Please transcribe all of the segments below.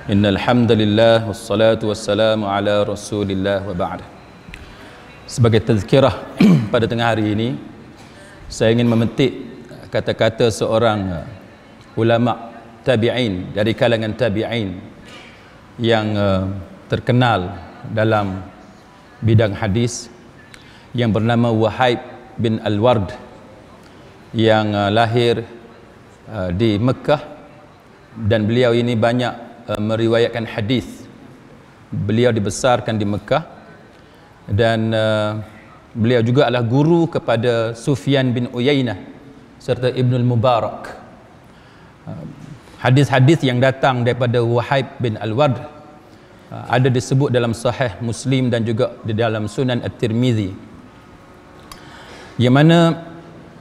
Innal hamdalillah wassalatu wassalamu ala Rasulillah wa ba'd. Sebagai tazkirah pada tengah hari ini, saya ingin memetik kata-kata seorang ulama tabi'in dari kalangan tabi'in yang terkenal dalam bidang hadis, yang bernama Wahib bin Al-Ward, yang lahir di Mekah, dan beliau ini banyak meriwayatkan hadis. Beliau dibesarkan di Mekah, dan beliau juga adalah guru kepada Sufyan bin Uyainah serta Ibnul Mubarak. Hadis-hadis yang datang daripada Wahib bin Al-Ward ada disebut dalam Sahih Muslim dan juga di dalam Sunan At-Tirmizi, yang mana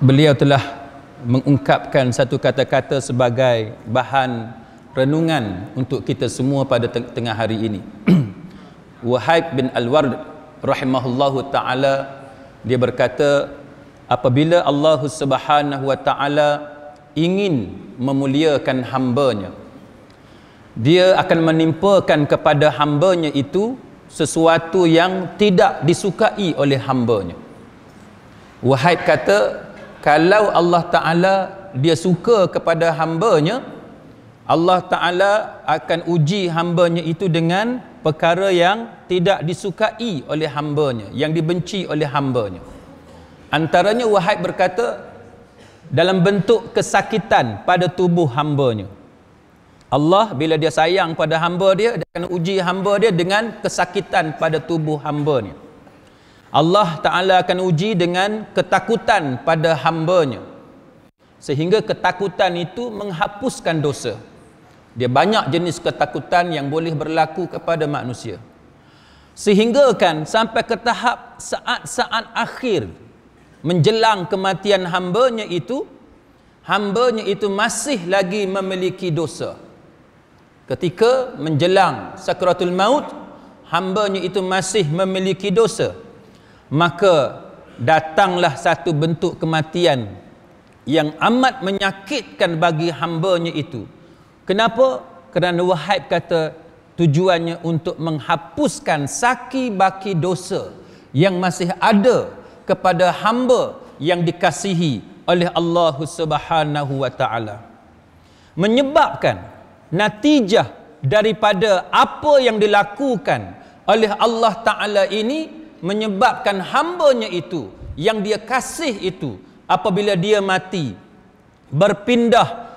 beliau telah mengungkapkan satu kata-kata sebagai bahan renungan untuk kita semua pada tengah hari ini. Wahib bin Al-Ward rahimahullahu ta'ala, dia berkata, apabila Allah Subhanahu wa ta'ala ingin memuliakan hambanya, dia akan menimpakan kepada hambanya itu sesuatu yang tidak disukai oleh hambanya. Wahib kata, kalau Allah Ta'ala dia suka kepada hambanya, Allah Ta'ala akan uji hambanya itu dengan perkara yang tidak disukai oleh hambanya, yang dibenci oleh hambanya. Antaranya Wahib berkata, dalam bentuk kesakitan pada tubuh hambanya. Allah bila dia sayang pada hamba dia, dia akan uji hamba dia dengan kesakitan pada tubuh hambanya. Allah Ta'ala akan uji dengan ketakutan pada hambanya, sehingga ketakutan itu menghapuskan dosa. Dia banyak jenis ketakutan yang boleh berlaku kepada manusia, sehingga kan sampai ke tahap saat-saat akhir menjelang kematian hambanya itu masih lagi memiliki dosa. Ketika menjelang sakratul maut, hambanya itu masih memiliki dosa, maka datanglah satu bentuk kematian yang amat menyakitkan bagi hambanya itu. Kenapa? Kerana Wahib kata tujuannya untuk menghapuskan saki baki dosa yang masih ada kepada hamba yang dikasihi oleh Allah Subhanahu wa ta'ala. Menyebabkan natijah daripada apa yang dilakukan oleh Allah Ta'ala ini, menyebabkan hambanya itu yang dia kasih itu, apabila dia mati, berpindah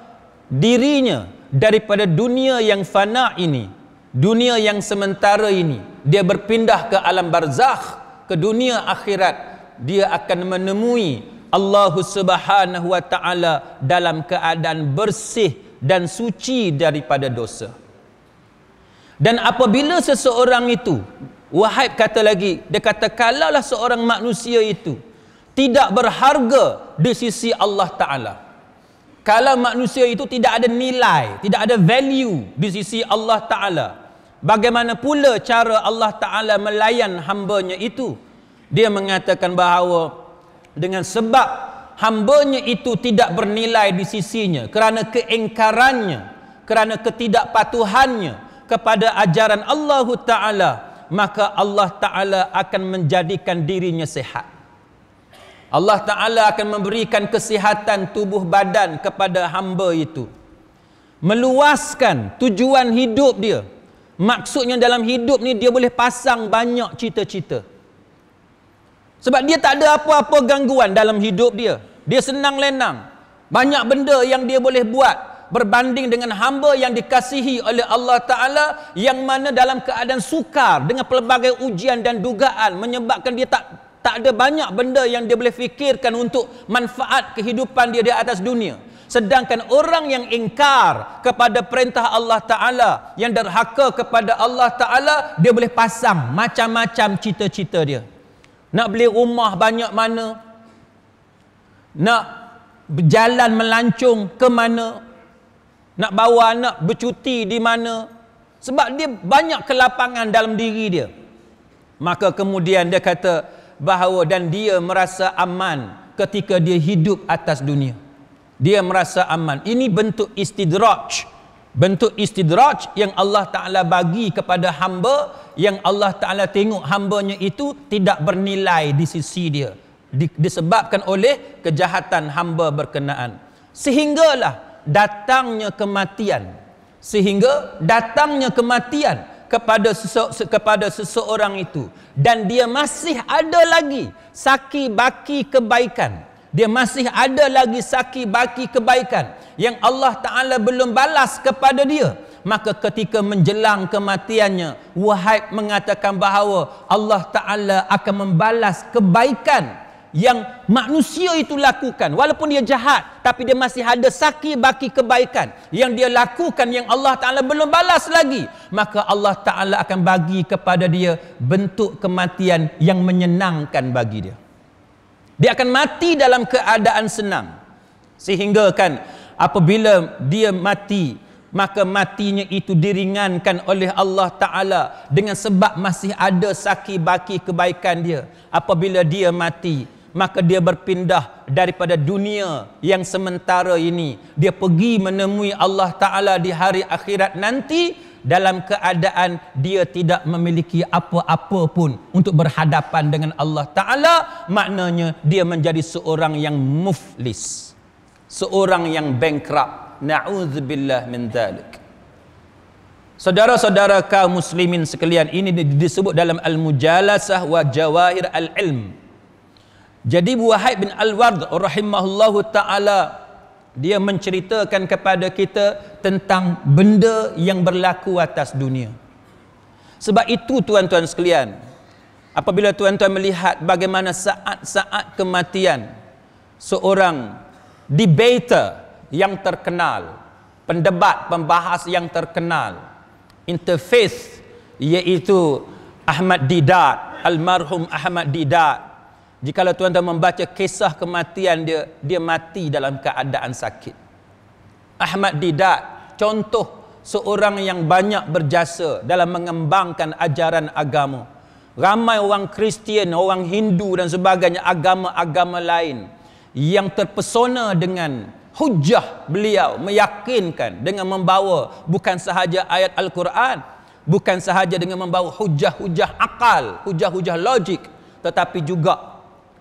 dirinya daripada dunia yang fana ini, dunia yang sementara ini, dia berpindah ke alam barzakh, ke dunia akhirat. Dia akan menemui Allah Subhanahu wa ta'ala dalam keadaan bersih dan suci daripada dosa. Dan apabila seseorang itu, Wahib kata lagi, dia kata kalaulah seorang manusia itu tidak berharga di sisi Allah Ta'ala, kalau manusia itu tidak ada nilai, tidak ada value di sisi Allah Ta'ala, bagaimana pula cara Allah Ta'ala melayan hambanya itu? Dia mengatakan bahawa dengan sebab hambanya itu tidak bernilai di sisinya, kerana keingkarannya, kerana ketidakpatuhannya kepada ajaran Allah Ta'ala, maka Allah Ta'ala akan menjadikan dirinya sihat. Allah Ta'ala akan memberikan kesihatan tubuh badan kepada hamba itu, meluaskan tujuan hidup dia. Maksudnya dalam hidup ni dia boleh pasang banyak cita-cita, sebab dia tak ada apa-apa gangguan dalam hidup dia. Dia senang lenang, banyak benda yang dia boleh buat, berbanding dengan hamba yang dikasihi oleh Allah Ta'ala, yang mana dalam keadaan sukar dengan pelbagai ujian dan dugaan, menyebabkan dia tak ada banyak benda yang dia boleh fikirkan untuk manfaat kehidupan dia di atas dunia. Sedangkan orang yang ingkar kepada perintah Allah Ta'ala, yang derhaka kepada Allah Ta'ala, dia boleh pasang macam-macam cita-cita dia. Nak beli rumah banyak mana, nak berjalan melancong ke mana, nak bawa anak bercuti di mana, sebab dia banyak kelapangan dalam diri dia. Maka kemudian dia kata bahawa, dan dia merasa aman ketika dia hidup atas dunia. Dia merasa aman. Ini bentuk istidraj bentuk istidraj yang Allah Ta'ala bagi kepada hamba, yang Allah Ta'ala tengok hambanya itu tidak bernilai di sisi dia, disebabkan oleh kejahatan hamba berkenaan, sehinggalah datangnya kematian, kepada seseorang itu, dan dia masih ada lagi saki baki kebaikan, yang Allah Ta'ala belum balas kepada dia. Maka ketika menjelang kematiannya, Wahib mengatakan bahawa Allah Ta'ala akan membalas kebaikan yang manusia itu lakukan. Walaupun dia jahat, tapi dia masih ada saki baki kebaikan yang dia lakukan, yang Allah Ta'ala belum balas lagi. Maka Allah Ta'ala akan bagi kepada dia bentuk kematian yang menyenangkan bagi dia. Dia akan mati dalam keadaan senang. Sehingga kan apabila dia mati, maka matinya itu diringankan oleh Allah Ta'ala dengan sebab masih ada saki baki kebaikan dia. Apabila dia mati, maka dia berpindah daripada dunia yang sementara ini, dia pergi menemui Allah Ta'ala di hari akhirat nanti dalam keadaan dia tidak memiliki apa-apa pun untuk berhadapan dengan Allah Ta'ala. Maknanya dia menjadi seorang yang muflis, seorang yang bankrupt. Na'udzubillah min dzalik. Saudara-saudara kaum muslimin sekalian, ini disebut dalam Al-Mujalasah wa Jawahir Al-Ilm. Jadi Wahib bin Al-Ward rahimahullahu ta'ala, dia menceritakan kepada kita tentang benda yang berlaku atas dunia. Sebab itu tuan-tuan sekalian, apabila tuan-tuan melihat bagaimana saat-saat kematian seorang debater yang terkenal, pendebat, pembahas yang terkenal, interfaith, iaitu Ahmad Deedat, almarhum Ahmad Deedat. Jikalau tuan-tuan membaca kisah kematian dia, dia mati dalam keadaan sakit. Ahmad Deedat contoh seorang yang banyak berjasa dalam mengembangkan ajaran agama. Ramai orang Kristian, orang Hindu dan sebagainya, agama-agama lain yang terpesona dengan hujah beliau, meyakinkan dengan membawa bukan sahaja ayat Al-Quran, bukan sahaja dengan membawa hujah-hujah akal, hujah-hujah logik, tetapi juga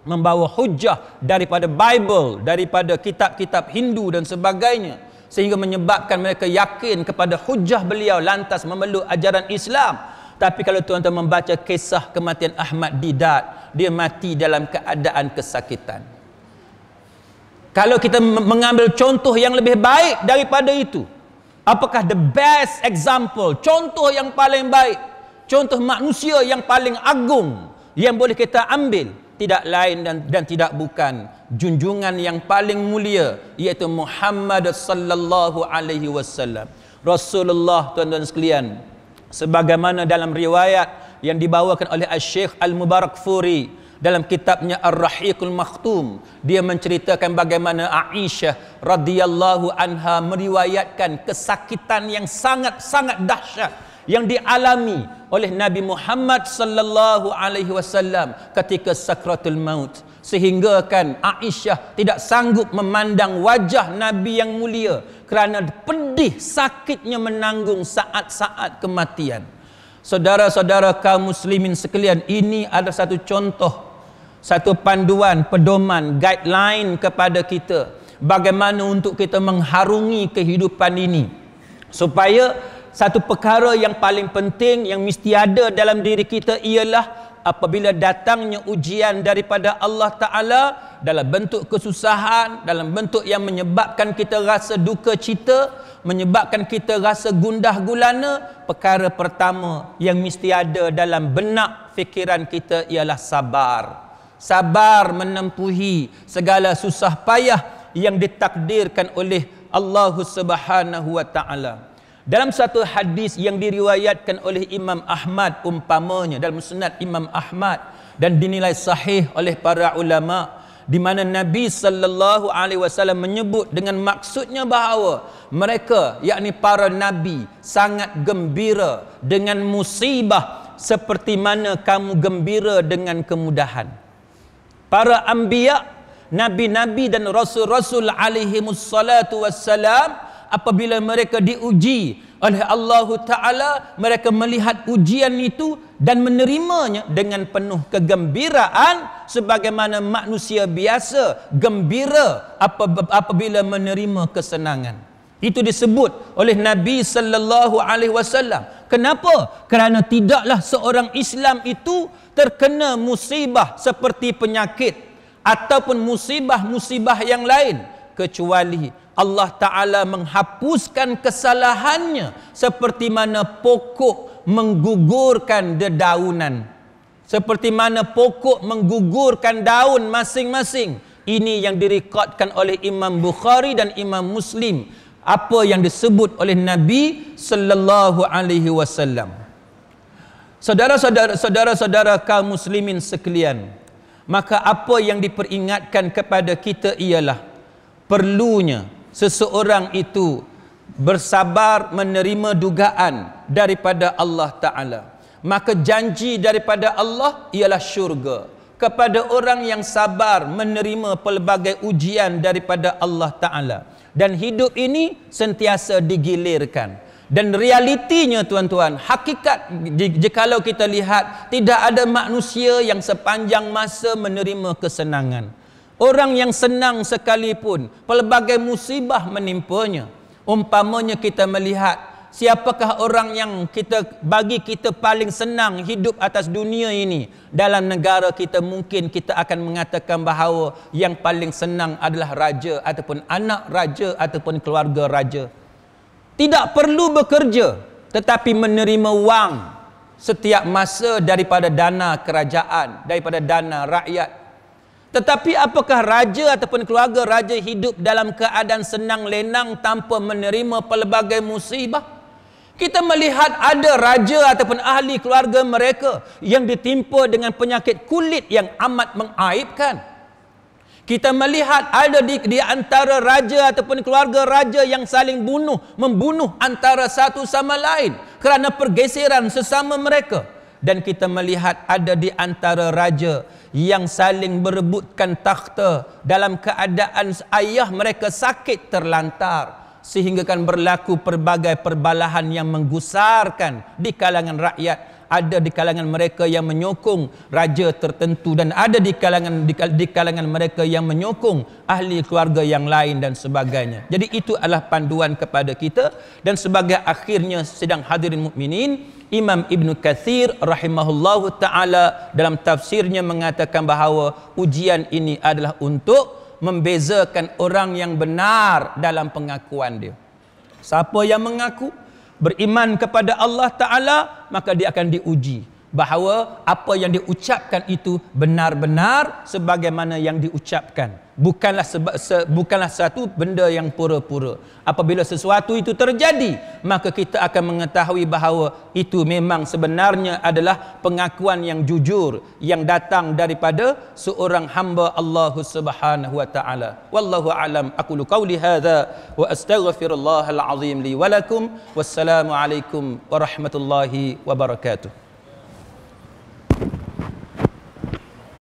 membawa hujah daripada Bible, daripada kitab-kitab Hindu dan sebagainya, sehingga menyebabkan mereka yakin kepada hujah beliau, lantas memeluk ajaran Islam. Tapi kalau tuan-tuan membaca kisah kematian Ahmad Deedat, dia mati dalam keadaan kesakitan. Kalau kita mengambil contoh yang lebih baik daripada itu, apakah the best example, contoh yang paling baik, contoh manusia yang paling agung yang boleh kita ambil? Tidak lain dan tidak bukan junjungan yang paling mulia, iaitu Muhammad sallallahu alaihi wasallam, Rasulullah. Tuan-tuan sekalian, sebagaimana dalam riwayat yang dibawakan oleh Syekh Al-Mubarakfuri dalam kitabnya Ar-Rahiqul Makhtum, dia menceritakan bagaimana Aisyah radhiyallahu anha meriwayatkan kesakitan yang sangat-sangat dahsyat yang dialami oleh Nabi Muhammad sallallahu alaihi wasallam ketika sakratul maut, sehingga kan Aisyah tidak sanggup memandang wajah Nabi yang mulia kerana pedih sakitnya menanggung saat-saat kematian. Saudara-saudara kaum muslimin sekalian, ini adalah satu contoh, satu panduan, pedoman, guideline kepada kita bagaimana untuk kita mengharungi kehidupan ini, supaya satu perkara yang paling penting yang mesti ada dalam diri kita ialah apabila datangnya ujian daripada Allah Ta'ala dalam bentuk kesusahan, dalam bentuk yang menyebabkan kita rasa duka cita, menyebabkan kita rasa gundah gulana, perkara pertama yang mesti ada dalam benak fikiran kita ialah sabar. Sabar menempuhi segala susah payah yang ditakdirkan oleh Allah Subhanahu wa Ta'ala. Dalam satu hadis yang diriwayatkan oleh Imam Ahmad umpamanya dalam Musnad Imam Ahmad dan dinilai sahih oleh para ulama, di mana Nabi sallallahu alaihi wasallam menyebut dengan maksudnya bahawa mereka, yakni para nabi, sangat gembira dengan musibah seperti mana kamu gembira dengan kemudahan. Para anbiya, nabi-nabi dan rasul-rasul alaihimus salatu wassalam apabila mereka diuji oleh Allah Ta'ala, mereka melihat ujian itu dan menerimanya dengan penuh kegembiraan sebagaimana manusia biasa gembira apabila menerima kesenangan. Itu disebut oleh Nabi sallallahu alaihi wasallam. Kenapa? Kerana tidaklah seorang Islam itu terkena musibah seperti penyakit ataupun musibah-musibah yang lain kecuali Allah Ta'ala menghapuskan kesalahannya seperti mana pokok menggugurkan dedaunan, seperti mana pokok menggugurkan daun masing-masing. Ini yang direkodkan oleh Imam Bukhari dan Imam Muslim, apa yang disebut oleh Nabi sallallahu alaihi wasallam. Saudara-saudara kaum muslimin sekalian, maka apa yang diperingatkan kepada kita ialah perlunya seseorang itu bersabar menerima dugaan daripada Allah Ta'ala. Maka janji daripada Allah ialah syurga kepada orang yang sabar menerima pelbagai ujian daripada Allah Ta'ala. Dan hidup ini sentiasa digilirkan. Dan realitinya tuan-tuan, hakikat jikalau kita lihat, tidak ada manusia yang sepanjang masa menerima kesenangan. Orang yang senang sekalipun pelbagai musibah menimpanya. Umpamanya kita melihat siapakah orang yang bagi kita paling senang hidup atas dunia ini. Dalam negara kita mungkin kita akan mengatakan bahawa yang paling senang adalah raja ataupun anak raja ataupun keluarga raja. Tidak perlu bekerja tetapi menerima wang setiap masa daripada dana kerajaan, daripada dana rakyat. Tetapi apakah raja ataupun keluarga raja hidup dalam keadaan senang lenang tanpa menerima pelbagai musibah? Kita melihat ada raja ataupun ahli keluarga mereka yang ditimpa dengan penyakit kulit yang amat mengaibkan. Kita melihat ada di antara raja ataupun keluarga raja yang saling membunuh antara satu sama lain kerana pergeseran sesama mereka. Dan kita melihat ada di antara raja yang saling berebutkan takhta dalam keadaan ayah mereka sakit terlantar, sehingga kan berlaku pelbagai perbalahan yang menggusarkan di kalangan rakyat. Ada di kalangan mereka yang menyokong raja tertentu dan ada di kalangan mereka yang menyokong ahli keluarga yang lain dan sebagainya. Jadi itu adalah panduan kepada kita. Dan sebagai akhirnya sedang hadirin mukminin, Imam Ibn Kathir rahimahullahu ta'ala dalam tafsirnya mengatakan bahawa ujian ini adalah untuk membezakan orang yang benar dalam pengakuan dia. Siapa yang mengaku beriman kepada Allah Ta'ala, maka dia akan diuji bahawa apa yang diucapkan itu benar-benar sebagaimana yang diucapkan. Bukanlah satu benda yang pura-pura. Apabila sesuatu itu terjadi, maka kita akan mengetahui bahawa itu memang sebenarnya adalah pengakuan yang jujur yang datang daripada seorang hamba Allah Subhanahu wa taala. Wallahu a'lam. Aqulu qawli hadza wa astaghfirullahal azim li wa lakum. Wassalamu alaikum warahmatullahi wabarakatuh.